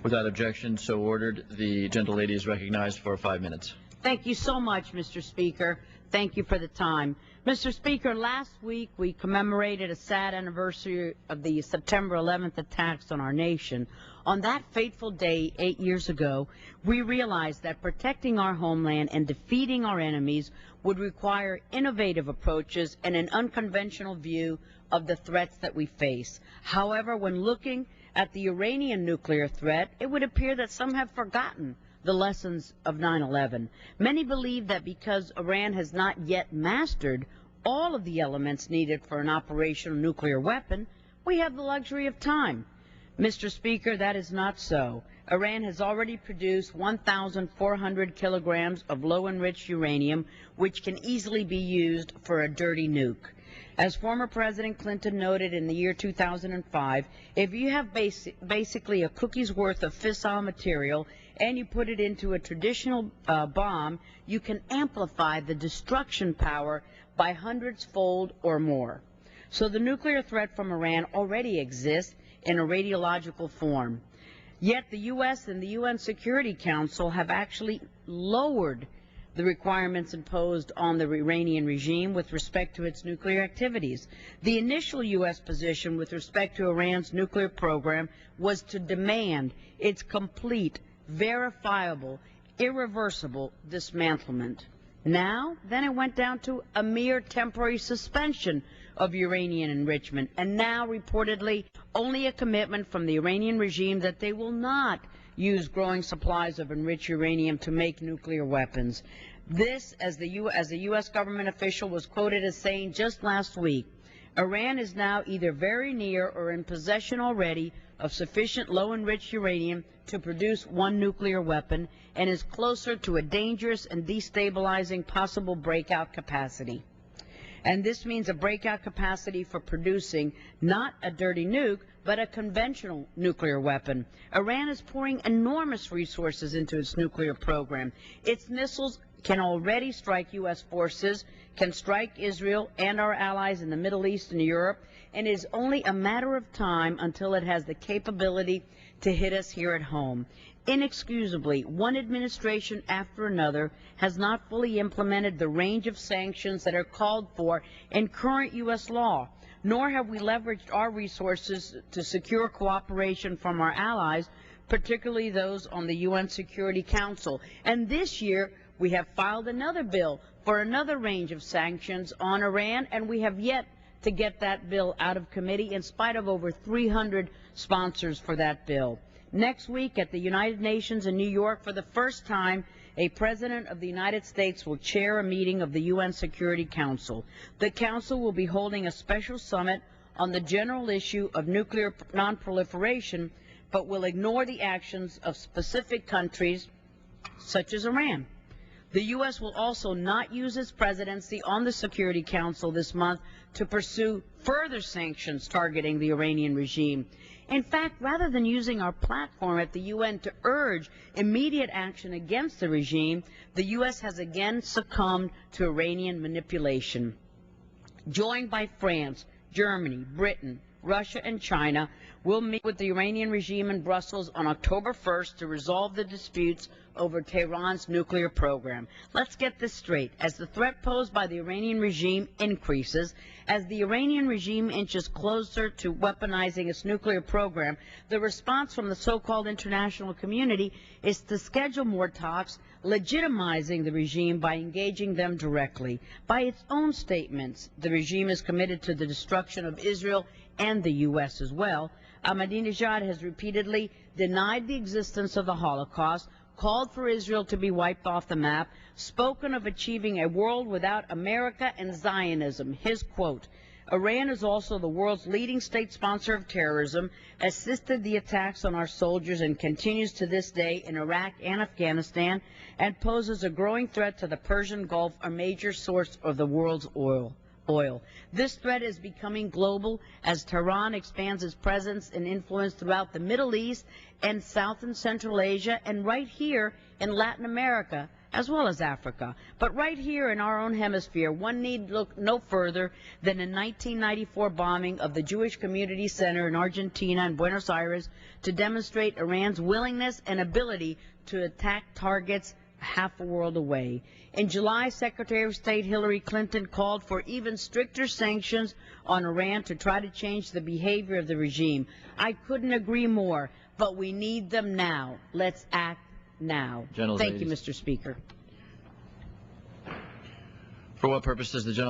Without objection, so ordered. The gentlelady is recognized for 5 minutes. Thank you so much, Mr. Speaker. Thank you for the time. Mr. Speaker, last week we commemorated a sad anniversary of the September 11th attacks on our nation. On that fateful day 8 years ago, we realized that protecting our homeland and defeating our enemies would require innovative approaches and an unconventional view of the threats that we face. However, when looking at the Iranian nuclear threat, it would appear that some have forgotten the lessons of 9/11. Many believe that because Iran has not yet mastered all of the elements needed for an operational nuclear weapon, we have the luxury of time. Mr. Speaker, that is not so. Iran has already produced 1,400 kilograms of low-enriched uranium, which can easily be used for a dirty nuke. As former President Clinton noted in the year 2005, if you have basically a cookie's worth of fissile material and you put it into a traditional bomb, you can amplify the destruction power by hundreds-fold or more. So the nuclear threat from Iran already exists in a radiological form. Yet the U.S. and the UN Security Council have actually lowered the requirements imposed on the Iranian regime with respect to its nuclear activities. The initial U.S. position with respect to Iran's nuclear program was to demand its complete, verifiable, irreversible dismantlement. Now, then it went down to a mere temporary suspension of uranium enrichment, and now reportedly only a commitment from the Iranian regime that they will not use growing supplies of enriched uranium to make nuclear weapons. This, as a U.S. government official was quoted as saying just last week, Iran is now either very near or in possession already of sufficient low-enriched uranium to produce one nuclear weapon and is closer to a dangerous and destabilizing possible breakout capacity. And this means a breakout capacity for producing not a dirty nuke, but a conventional nuclear weapon. Iran is pouring enormous resources into its nuclear program. Its missiles can already strike U.S. forces, can strike Israel and our allies in the Middle East and Europe, and it is only a matter of time until it has the capability to hit us here at home. Inexcusably, one administration after another has not fully implemented the range of sanctions that are called for in current U.S. law, nor have we leveraged our resources to secure cooperation from our allies, particularly those on the UN Security Council. And this year, we have filed another bill for another range of sanctions on Iran, and we have yet to get that bill out of committee in spite of over 300 sponsors for that bill. Next week at the United Nations in New York, for the first time, a President of the United States will chair a meeting of the UN Security Council. The Council will be holding a special summit on the general issue of nuclear nonproliferation, but will ignore the actions of specific countries such as Iran. The U.S. will also not use its presidency on the Security Council this month to pursue further sanctions targeting the Iranian regime. In fact, rather than using our platform at the UN to urge immediate action against the regime, the U.S. has again succumbed to Iranian manipulation. Joined by France, Germany, Britain, Russia, and China, we'll meet with the Iranian regime in Brussels on October 1st to resolve the disputes over Tehran's nuclear program. Let's get this straight. As the threat posed by the Iranian regime increases, as the Iranian regime inches closer to weaponizing its nuclear program, the response from the so-called international community is to schedule more talks, legitimizing the regime by engaging them directly. By its own statements, the regime is committed to the destruction of Israel and the U.S. as well. Ahmadinejad has repeatedly denied the existence of the Holocaust, called for Israel to be wiped off the map, spoken of achieving a world without America and Zionism. His quote, Iran is also the world's leading state sponsor of terrorism, assisted the attacks on our soldiers, and continues to this day in Iraq and Afghanistan, and poses a growing threat to the Persian Gulf, a major source of the world's oil. This threat is becoming global as Tehran expands its presence and influence throughout the Middle East and South and Central Asia, and right here in Latin America, as well as Africa. But right here in our own hemisphere, one need look no further than the 1994 bombing of the Jewish Community Center in Argentina and Buenos Aires to demonstrate Iran's willingness and ability to attack targets half a world away. In July, Secretary of State Hillary Clinton called for even stricter sanctions on Iran to try to change the behavior of the regime. I couldn't agree more, but we need them now. Let's act now. Thank you, Mr. Speaker. For what purpose does the gentleman